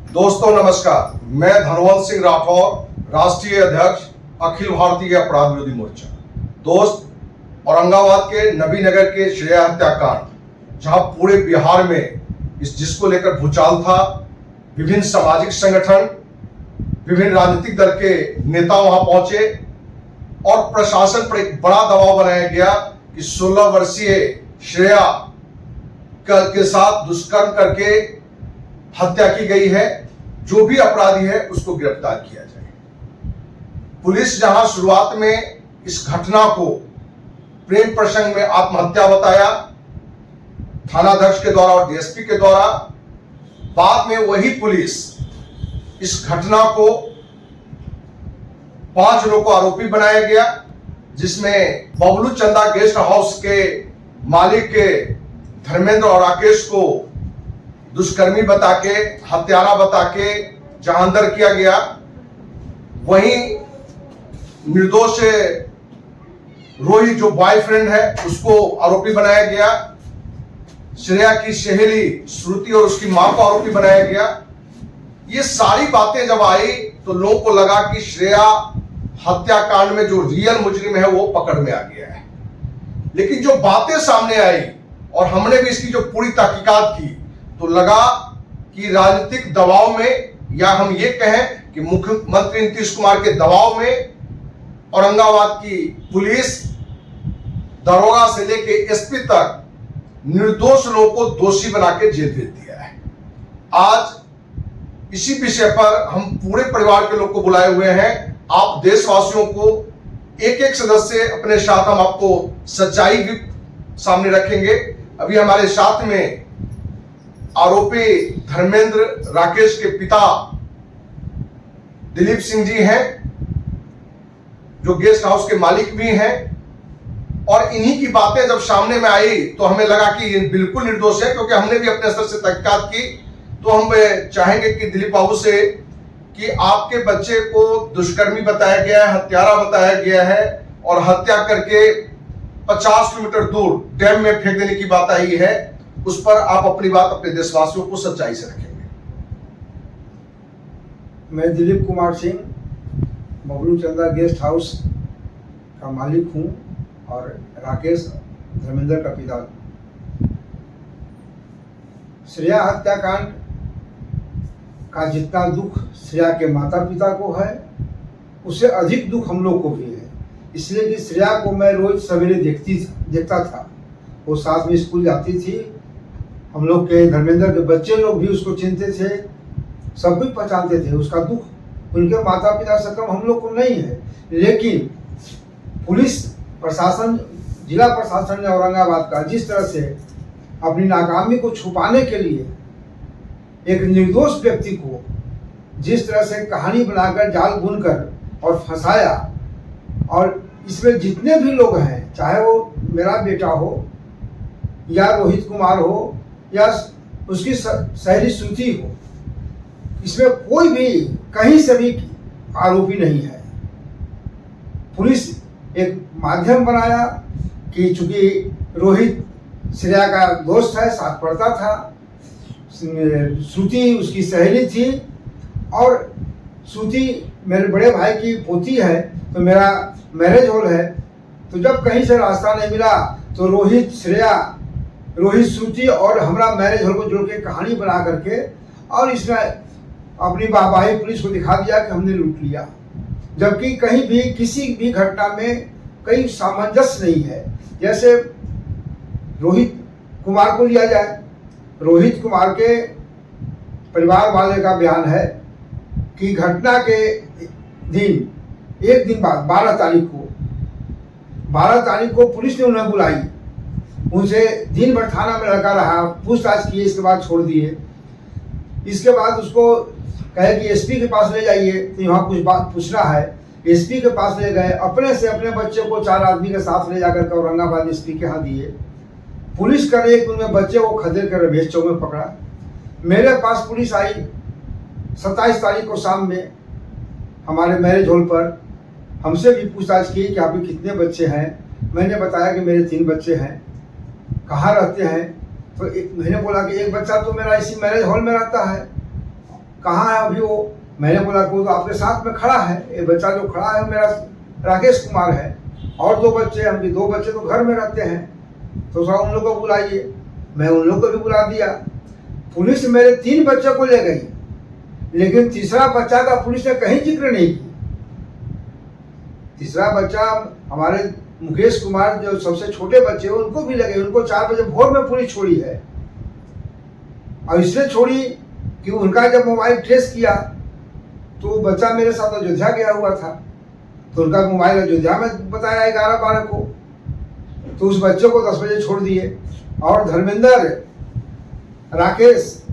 दोस्तों नमस्कार, मैं धनवंत सिंह राठौर, राष्ट्रीय अध्यक्ष अखिल भारतीय अपराध विरोधी मोर्चा। दोस्त, औरंगाबाद के नबीनगर के श्रेया हत्याकांड, जहां पूरे बिहार में जिसको लेकर भूचाल था, विभिन्न सामाजिक संगठन, विभिन्न राजनीतिक दल के नेता वहां पहुंचे और प्रशासन पर एक बड़ा दबाव बनाया गया कि 16 वर्षीय श्रेया के साथ दुष्कर्म करके हत्या की गई है। जो भी अपराधी है उसको गिरफ्तार किया जाए। पुलिस जहां शुरुआत में इस घटना को प्रेम प्रसंग में आत्महत्या बताया थानाध्यक्ष के द्वारा और डीएसपी के द्वारा, बाद में वही पुलिस इस घटना को 5 लोगों को आरोपी बनाया गया, जिसमें बबलू चंदा गेस्ट हाउस के मालिक के धर्मेंद्र और राकेश को दुष्कर्मी बता के, हत्यारा बता के जहां अंदर किया गया, वहीं निर्दोष रोहित जो बॉयफ्रेंड है उसको आरोपी बनाया गया। श्रेया की सहेली श्रुति और उसकी मां को आरोपी बनाया गया। ये सारी बातें जब आई तो लोगों को लगा कि श्रेया हत्याकांड में जो रियल मुजरिम है वो पकड़ में आ गया है। लेकिन जो बातें सामने आई और हमने भी इसकी जो पूरी तहकीकात की तो लगा कि राजनीतिक दबाव में, या हम ये कहें कि मुख्यमंत्री नीतीश कुमार के दबाव में, औरंगाबाद की पुलिस दरोगा से लेके एसपी तक निर्दोष लोगों को दोषी बना के जेल भेज दिया है। आज इसी विषय पर हम पूरे परिवार के लोग को बुलाए हुए हैं। आप देशवासियों को एक एक सदस्य अपने साथ, हम आपको सच्चाई भी सामने रखेंगे। अभी हमारे साथ में आरोपी धर्मेंद्र राकेश के पिता दिलीप सिंह जी हैं, जो गेस्ट हाउस के मालिक भी हैं, और इन्हीं की बातें जब सामने में आई तो हमें लगा कि ये बिल्कुल निर्दोष है, क्योंकि हमने भी अपने स्तर से तहकीकात की। तो हम चाहेंगे कि दिलीप बाबू से कि आपके बच्चे को दुष्कर्मी बताया गया है, हत्यारा बताया गया है और हत्या करके 50 किलोमीटर दूर डैम में फेंक देने की बात आई है, उस पर आप अपनी बात अपने देशवासियों को सच्चाई से रखेंगे। मैं दिलीप कुमार सिंह बबलू चंदा गेस्ट हाउस का मालिक हूं और राकेश धर्मेंद्र का पिता। श्रेया हत्याकांड का जितना दुख श्रेया के माता पिता को है, उससे अधिक दुख हम लोग को भी है। इसलिए कि श्रेया को मैं रोज सवेरे देखता था। वो साथ में स्कूल जाती थी। हम लोग के धर्मेंद्र के बच्चे लोग भी उसको चिंते थे, सब कुछ पहचानते थे। उसका दुख उनके माता पिता से कम हम लोग को नहीं है। लेकिन पुलिस प्रशासन, जिला प्रशासन ने औरंगाबाद का जिस तरह से अपनी नाकामी को छुपाने के लिए एक निर्दोष व्यक्ति को जिस तरह से कहानी बनाकर जाल बुनकर और फंसाया, और इसमें जितने भी लोग हैं, चाहे वो मेरा बेटा हो या रोहित कुमार हो या उसकी सहेली श्रुति हो, इसमें कोई भी कहीं से भी आरोपी नहीं है। पुलिस एक माध्यम बनाया कि चूंकि रोहित श्रेया का दोस्त है, साथ पढ़ता था, श्रुति उसकी सहेली थी और श्रुति मेरे बड़े भाई की पोती है, तो मेरा मैरिज हॉल है। तो जब कहीं से रास्ता नहीं मिला तो रोहित, श्रेया, रोहित, श्रुति और हमारा मैरिज हॉल को जोड़ के कहानी बना करके और इसमें अपनी वाहवाही पुलिस को दिखा दिया कि हमने लूट लिया। जबकि कहीं भी किसी भी घटना में कहीं सामंजस्य नहीं है। जैसे रोहित कुमार को लिया जाए, रोहित कुमार के परिवार वाले का बयान है कि घटना के दिन, एक दिन बाद 12 तारीख को पुलिस ने उन्हें बुलाई। उनसे दिन भर थाना में लड़का रहा, पूछताछ किए, इसके बाद छोड़ दिए। इसके बाद उसको कहे कि एसपी के पास ले जाइए, तो यहाँ कुछ बात पूछना है। एसपी के पास ले गए, अपने से अपने बच्चे को 4 आदमी के साथ ले जाकर के औरंगाबाद एसपी के यहाँ दिए। पुलिस कर एक उनमें बच्चे को खदेड़ कर रमेश चौक में पकड़ा। मेरे पास पुलिस आई 27 तारीख को शाम में हमारे मैरिज हॉल पर, हमसे भी पूछताछ की कि आपके कितने बच्चे हैं। मैंने बताया कि मेरे 3 बच्चे हैं। कहाँ रहते हैं? तो मैंने बोला कि एक बच्चा तो मेरा इसी मैरिज हॉल में रहता है कहाँ है अभी वो? मैंने बोला कि वो तो आपके साथ में खड़ा है, ये बच्चा जो खड़ा है मेरा राकेश कुमार है, और 2 बच्चे, हम भी 2 बच्चे तो घर में रहते हैं, तो थोड़ा उन लोग को बुलाइए। मैं उन लोग को भी बुला दिया। पुलिस मेरे 3 बच्चों को ले गई, लेकिन तीसरा बच्चा का पुलिस ने कहीं जिक्र नहीं किया। तीसरा बच्चा हमारे मुकेश कुमार जो सबसे छोटे बच्चे हैं उनको भी लगे, उनको 4 बजे भोर में पुलिस छोड़ी है। और इसलिए छोड़ी कि उनका जब मोबाइल ट्रेस किया तो बच्चा मेरे साथ अयोध्या गया हुआ था, तो उनका मोबाइल अयोध्या में बताया 11-12 को, तो उस बच्चे को 10 बजे छोड़ दिए। और धर्मेंद्र, राकेश,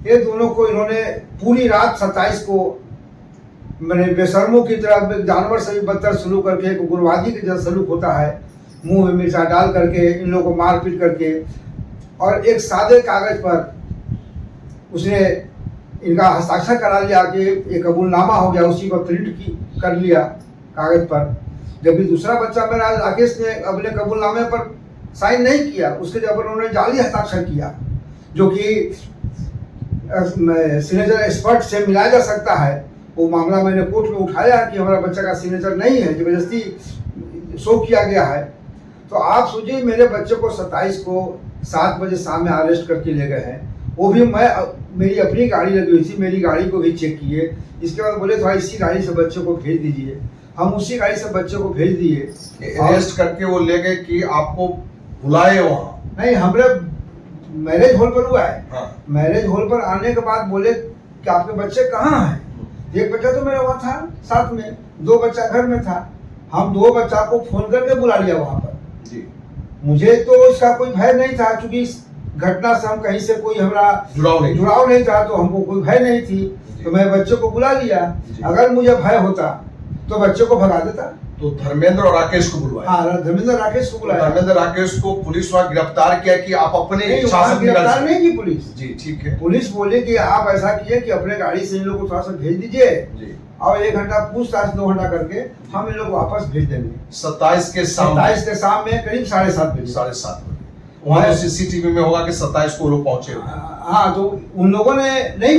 ये दोनों को इन्होंने पूरी रात 27 को मैंने बेशर्मों की तरह जानवर से भी बदतर सलूक करके, एक उग्रवादी के जैसा सलूक होता है, मुंह में मिर्चा डाल करके इन लोगों को मारपीट करके, और एक सादे कागज पर उसने इनका हस्ताक्षर करा लिया कि ये कबूलनामा हो गया, उसी पर प्रिंट कर लिया कागज पर। जबकि दूसरा बच्चा मेरा राकेश ने अपने कबूलनामे पर साइन नहीं किया, उसके जब उन्होंने जाली हस्ताक्षर किया, जो कि सिग्नेचर एक्सपर्ट से मिलाया जा सकता है। वो मामला मैंने कोर्ट में उठाया कि हमारा बच्चा का सिग्नेचर नहीं है, जबरदस्ती शो किया गया है। तो आप सोचिए, मेरे बच्चे को 27 को 7 बजे शाम में अरेस्ट करके ले गए हैं, वो भी मेरी अपनी गाड़ी लगी हुई थी, मेरी गाड़ी को भी चेक किए। इसके बाद बोले थोड़ा इसी गाड़ी से बच्चे को भेज दीजिए, हम उसी गाड़ी से बच्चे को भेज दिए। अरेस्ट करके वो ले गए कि आपको बुलाए वहाँ? नहीं, हमारे मैरिज हॉल पर हुआ है। हाँ। मैरिज हॉल पर आने के बाद बोले कि आपके बच्चे कहाँ हैं? एक बच्चा तो मेरा वहाँ था साथ में, 2 बच्चा घर में था। हम 2 बच्चा को फोन करके बुला लिया वहाँ पर जी। मुझे तो इसका कोई भय नहीं था, क्योंकि इस घटना से हम कहीं से कोई हमारा जुड़ाव नहीं था, तो हमको कोई भय नहीं थी, तो मैं बच्चे को बुला लिया। अगर मुझे भय होता तो बच्चे को भगा देता। तो धर्मेंद्र और राकेश को बुलवाया? हाँ, धर्मेंद्र राकेश को बुलाया। धर्मेंद्र राकेश को पुलिस वहाँ गिरफ्तार किया कि आप अपने गिरफ्तार नहीं की पुलिस। जी, ठीक है। पुलिस बोले कि आप ऐसा किए कि अपने गाड़ी से इन लोग को थोड़ा सा भेज दीजिए, और 1 घंटा पूछताछ 2 घंटा करके हम इन लोग वापस भेज देंगे। 27 के शाम में करीब 7:30 बजे। 7:30 बजे वहाँ तो सीसीटीवी में होगा कि 27 को लोग पहुंचे। हाँ, तो उन लोगों ने नहीं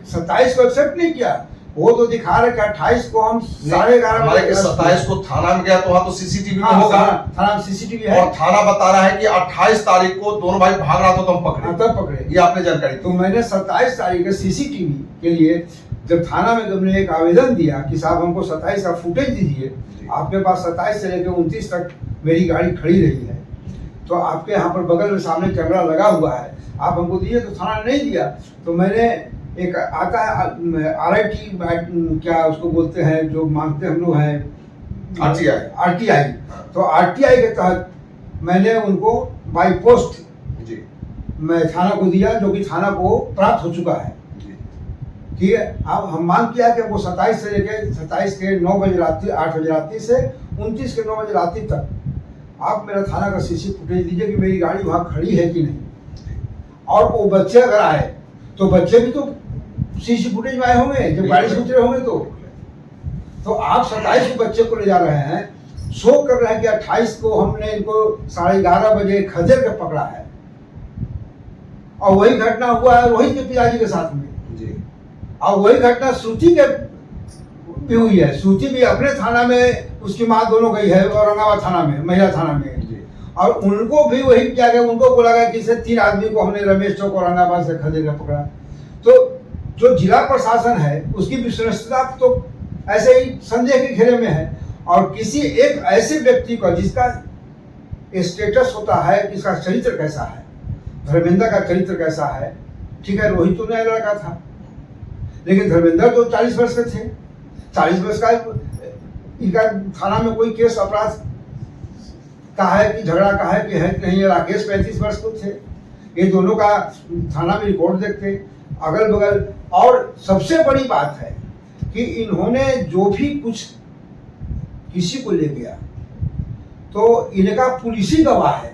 27 को एक्सेप्ट नहीं किया, वो तो दिखा रहे कि 28 को हम 11:30 बजे 27 को थाना में गया, तो वहाँ तो सीसीटीवी में होगा। थाना में सीसीटीवी है, और थाना बता रहा है कि 28 तारीख को दोनों भाई भाग रहा था तो हम पकड़े। तब पकड़े, ये आपने जानकारी। तो मैंने 27 तारीख के सीसीटीवी के लिए जब थाना में हमने एक आवेदन दिया कि साहब हमको 27 का फुटेज दीजिए, आपके पास 27 से लेकर 29 तक मेरी गाड़ी खड़ी रही है, तो आपके यहाँ पर बगल में सामने कैमरा लगा हुआ है, आप हमको दीजिए। तो थाना ने नहीं दिया, तो मैंने एक आता है RIT, क्या उसको बोलते हैं, जो मांगते हम लोग हैं RTI। तो RTI के तहत मैंने उनको बाई पोस्ट जी मैं थाना को दिया, जो कि थाना को प्राप्त हो चुका है। ठीक है, अब हम मांग किया कि वो 27 से लेकर 27 के 9 बजे रात्रि 8 बजे रात्रि से 29 के 9 बजे रात्रि तक आप मेरा थाना का सीसी फुटेज दीजिए कि मेरी गाड़ी वहाँ खड़ी है कि नहीं। और वो बच्चे अगर आए तो बच्चे भी तो सीसी फुटेज में आए होंगे, जब गाड़ी से उतरे होंगे। तो आप 27 को बच्चे को ले जा रहे हैं, शो कर रहे हैं कि 28 को हमने इनको 11:30 बजे खदेड़ के पकड़ा है, और वही घटना हुआ है रोहित के पिताजी के साथ में जी। और वही घटना श्रुति के भी हुई है। श्रुति भी अपने थाना में, उसकी माँ दोनों गई है औरंगाबाद थाना में, महिला थाना में जी। और उनको भी वही किया गया, उनको बोला गया कि इसे 3 आदमी को हमने रमेश चौक औरंगाबाद से खदेड़ कर पकड़ा। तो जो जिला प्रशासन है उसकी विश्वसनीयता तो ऐसे ही संदेह के घेरे में है, और किसी एक ऐसे व्यक्ति को जिसका स्टेटस होता है कि इसका चरित्र कैसा है, धर्मेंद्र का चरित्र कैसा है। ठीक है, रोहित तो नया लड़का था, लेकिन धर्मेंद्र तो 40 वर्ष के थे। 40 वर्ष का इनका थाना में कोई केस अपराध का है कि झगड़ा का है कि नहीं। राकेश 35 वर्ष को थे। ये दोनों का थाना में रिकॉर्ड देखते अगल बगल। और सबसे बड़ी बात है कि इन्होंने जो भी कुछ किसी को ले गया तो इनका पुलिसी गवाह है।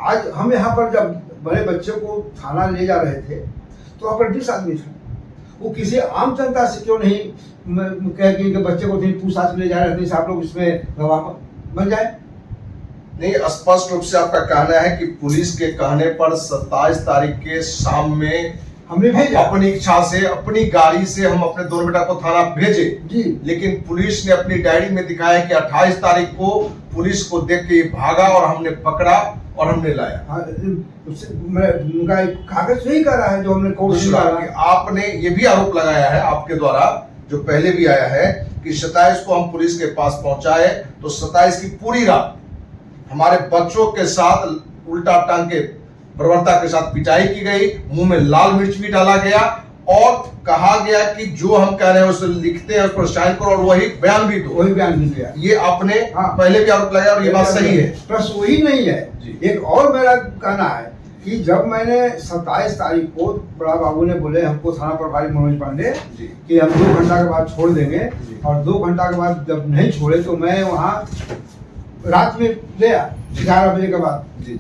आज हम यहाँ पर जब बड़े बच्चे को थाना ले जा रहे थे तो अप्रेंटिस आदमी था, वो किसी आम जनता से क्यों नहीं कह कि बच्चे को पूछताछ ले जा रहे थे, आप लोग इसमें गवाह बन जाए। नहीं, स्पष्ट रूप से आपका कहना है कि पुलिस के कहने पर 27 तारीख के शाम में हमने भेजा अपनी इच्छा से, अपनी गाड़ी से हम अपने दोनों बेटा को थाना भेजे जी। लेकिन पुलिस ने अपनी डायरी में दिखाया कि 28 तारीख को पुलिस को देख के भागा और हमने पकड़ा और हमने लाया। हाँ, उनका एक कागज नहीं कर रहा है जो हमने कोर्ट में दूसरा डाला। कि आपने ये भी आरोप लगाया है आपके द्वारा, जो पहले भी आया है, कि 27 को हम पुलिस के पास पहुंचाए तो 27 की पूरी रात हमारे बच्चों के साथ उल्टा टांग के बर्बरता के साथ पिटाई की गई, मुंह में लाल मिर्च भी डाला गया और कहा गया कि जो हम कह रहे हैं उसे लिखते हैं, उस पर साइन करो और वही बयान भी दो। वही बयान मिल गया। ये आपने हाँ। पहले भी आरोप लगाया और ये बात सही है। बस वही नहीं है जी। एक और मेरा कहना है कि जब मैंने 27 तारीख को बड़ा बाबू ने बोले हमको थाना प्रभारी मनोज पांडे जी। कि हम 2 घंटा के बाद छोड़ देंगे जी। और 2 घंटा के बाद जब नहीं छोड़े तो मैं वहाँ रात में गया 11 बजे के बाद। जी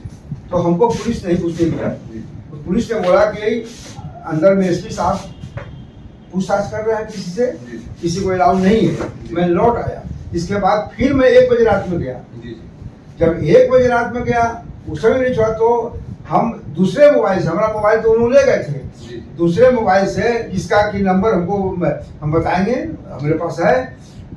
तो हमको पुलिस नहीं पूछने दिया। जी। तो पुलिस ने बोला कि अंदर में एसपी साहब पूछताछ कर रहे हैं किसी से, जी। किसी को अलाउ नहीं है। मैं लौट आया। इसके बाद फिर मैं 1 बजे रात में गया। जी। जब 1 बजे रात में गया उस समय नहीं छोड़ा तो हम दूसरे मोबाइल से, हमारा मोबाइल तो उन्होंने ले गए थे, जी। दूसरे मोबाइल से जिसका कि नंबर हमको हम बताएंगे हमारे पास है,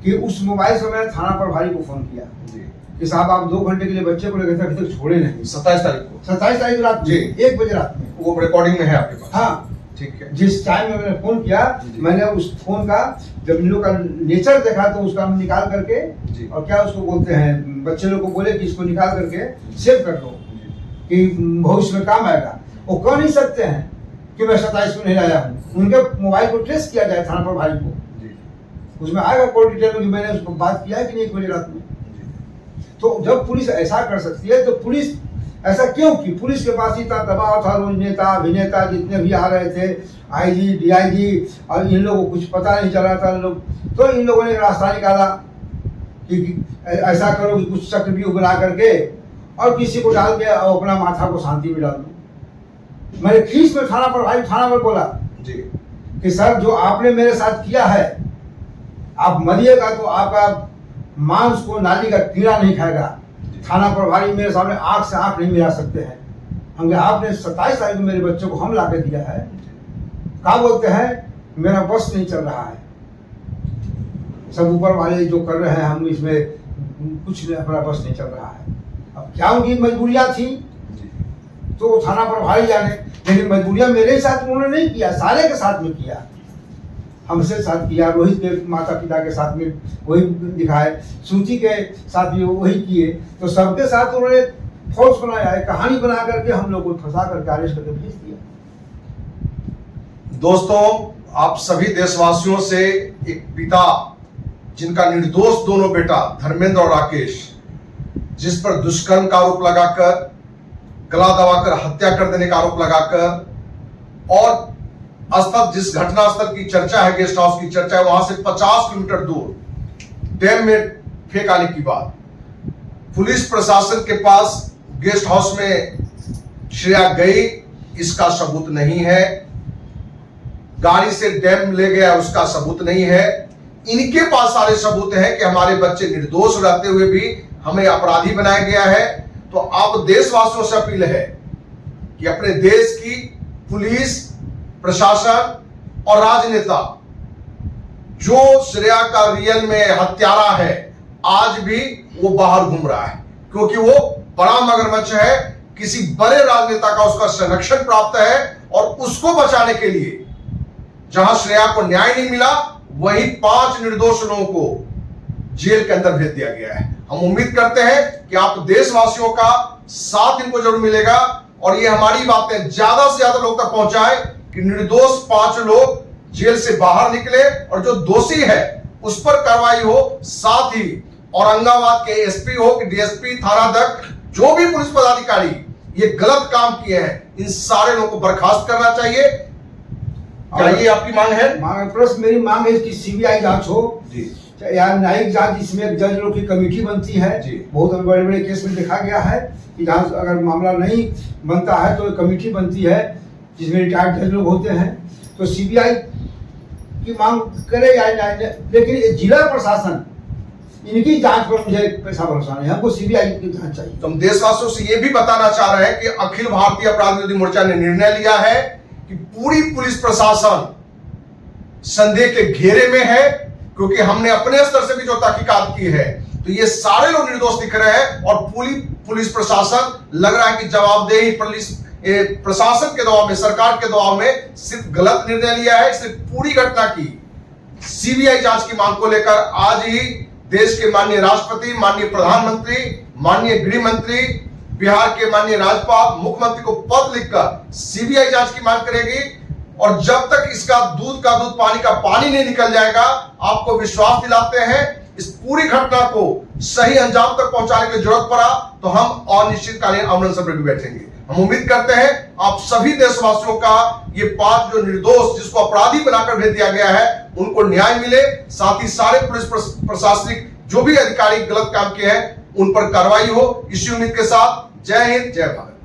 कि उस मोबाइल से मैंने थाना प्रभारी को फोन किया जी। कि साहब आप 2 घंटे के लिए बच्चे को लेकर अभी तक छोड़े नहीं। 27 तारीख को 27 तारीख रात जी। में 1 बजे रात में। वो रिकॉर्डिंग में है आपके पास? हाँ, ठीक है। जिस टाइम में मैंने फोन किया जी। मैंने उस फोन का जब इन लोग का नेचर देखा तो उसका हम निकाल करके जी। और क्या उसको बोलते हैं, बच्चे लोग को बोले कि इसको निकाल करके सेव कर लो कि भविष्य में काम आएगा। वो कह नहीं सकते हैं कि मैं 27 को नहीं लाया हूँ। उनके मोबाइल को ट्रेस किया जाए थाना प्रभारी को, जी। उसमें आएगा कोई डिटेल में कि मैंने उसको बात किया है कि नहीं 1 बजे रात में। तो जब पुलिस ऐसा कर सकती है तो पुलिस ऐसा क्यों की? पुलिस के पास इतना दबाव था, रोज नेता अभिनेता जितने भी आ रहे थे, आईजी डीआईजी, और इन लोगों को कुछ पता नहीं चल रहा था लोग, तो इन लोगों ने एक रास्ता निकाला कि ऐसा करो कि कुछ चक्रव्यूह बना करके और किसी को डाल के और अपना माथा को शांति में डाल दो। मैंने खींच में थाना पर बोला जी। कि सर जो आपने मेरे साथ किया है, आप मरिएगा तो आपका मांस को नाली का कीड़ा नहीं खाएगा। थाना प्रभारी मेरे सामने आंख से आंख नहीं मिला सकते हैं। हमने आपने 27 तारीख को मेरे बच्चों को हम ला के दिया है, क्या बोलते हैं मेरा बस नहीं चल रहा है। सब ऊपर वाले जो कर रहे हैं, हम इसमें कुछ नहीं, अपना बस नहीं चल रहा है। अब क्या उनकी मजबूरियां थी तो थाना प्रभारी जाने, लेकिन मजबूरियां मेरे साथ उन्होंने नहीं किया, सारे के साथ में किया। हमसे साथ किया, रोहित के माता पिता के साथ में वही दिखाए, श्रुति के साथ भी वही किए, तो सबके साथ उन्होंने फोर्स बनाया है, कहानी बना करके हम लोग को फंसा करके अरेस्ट करके भेज दिया। दोस्तों, आप सभी देशवासियों से एक पिता जिनका निर्दोष दोनों बेटा धर्मेंद्र और राकेश, जिस पर दुष्कर्म का आरोप लगाकर, गला दबाकर हत्या कर देने का आरोप लगाकर और स्थल जिस घटना स्थल की चर्चा है, गेस्ट हाउस की चर्चा है, वहां से 50 किलोमीटर दूर डैम में फेंक आने की बात, पुलिस प्रशासन के पास गेस्ट हाउस में श्रेया गई, इसका सबूत नहीं है। गाड़ी से डैम ले गया, उसका सबूत नहीं है। इनके पास सारे सबूत हैं कि हमारे बच्चे निर्दोष रहते हुए भी हमें अपराधी बनाया गया है। तो आप देशवासियों से अपील है कि अपने देश की पुलिस प्रशासन और राजनेता, जो श्रेया का रियल में हत्यारा है, आज भी वो बाहर घूम रहा है, क्योंकि वो बड़ा मगरमच्छ है, किसी बड़े राजनेता का उसका संरक्षण प्राप्त है और उसको बचाने के लिए जहां श्रेया को न्याय नहीं मिला, वही 5 निर्दोष लोगों को जेल के अंदर भेज दिया गया है। हम उम्मीद करते हैं कि आप देशवासियों का साथ इनको जरूर मिलेगा और ये हमारी बातें ज्यादा से ज्यादा लोग तक पहुंचाए कि निर्दोष 5 लोग जेल से बाहर निकले और जो दोषी है उस पर कार्रवाई हो। साथ ही औरंगाबाद के एसपी हो कि डीएसपी, थानाध्यक्ष, जो भी पुलिस पदाधिकारी ये गलत काम किए हैं, इन सारे लोगों को बर्खास्त करना चाहिए। क्या ये आपकी मांग है? प्रश्न मेरी मांग है कि सीबीआई जांच हो जी, या न्यायिक जांच, जिसमें जज लोग की कमेटी बनती है जी। बहुत बड़े बड़े केस में देखा गया है कि जहाँ अगर मामला नहीं बनता है तो कमेटी बनती है जिसमें रिटायर्ड जज लोग होते हैं। तो सीबीआई की मांग करे या लेकिन जिला प्रशासन इनकी जांच पर मुझे पैसा भरोसा नहीं, हमको सीबीआई की जांच चाहिए। तो हम देशवासियों से ये भी बताना चाह रहे हैं कि अखिल भारतीय अपराध विरोधी मोर्चा ने निर्णय लिया है कि पूरी पुलिस प्रशासन संदेह के घेरे में है, क्योंकि हमने अपने स्तर से भी जो तहकीकात की है तो ये सारे लोग निर्दोष दिख रहे हैं और पूरी पुलिस प्रशासन लग रहा है कि जवाबदेही प्रशासन के दबाव में, सरकार के दबाव में सिर्फ गलत निर्णय लिया है। सिर्फ पूरी घटना की सीबीआई जांच की मांग को लेकर आज ही देश के माननीय राष्ट्रपति, माननीय प्रधानमंत्री, माननीय गृह मंत्री, बिहार के माननीय राज्यपाल, मुख्यमंत्री को पत्र लिखकर सीबीआई जांच की मांग करेगी। और जब तक इसका दूध का दूध पानी का पानी नहीं निकल जाएगा, आपको विश्वास दिलाते हैं इस पूरी घटना को सही अंजाम तक पहुंचाने की जरूरत पड़ा तो हम अनिश्चितकालीन अमर अनशन पर भी बैठेंगे। हम उम्मीद करते हैं आप सभी देशवासियों का ये 5 जो निर्दोष जिसको अपराधी बनाकर भेज दिया गया है उनको न्याय मिले, साथ ही सारे पुलिस प्रशासनिक जो भी अधिकारी गलत काम किए हैं उन पर कार्रवाई हो। इसी उम्मीद के साथ जय हिंद, जय भारत।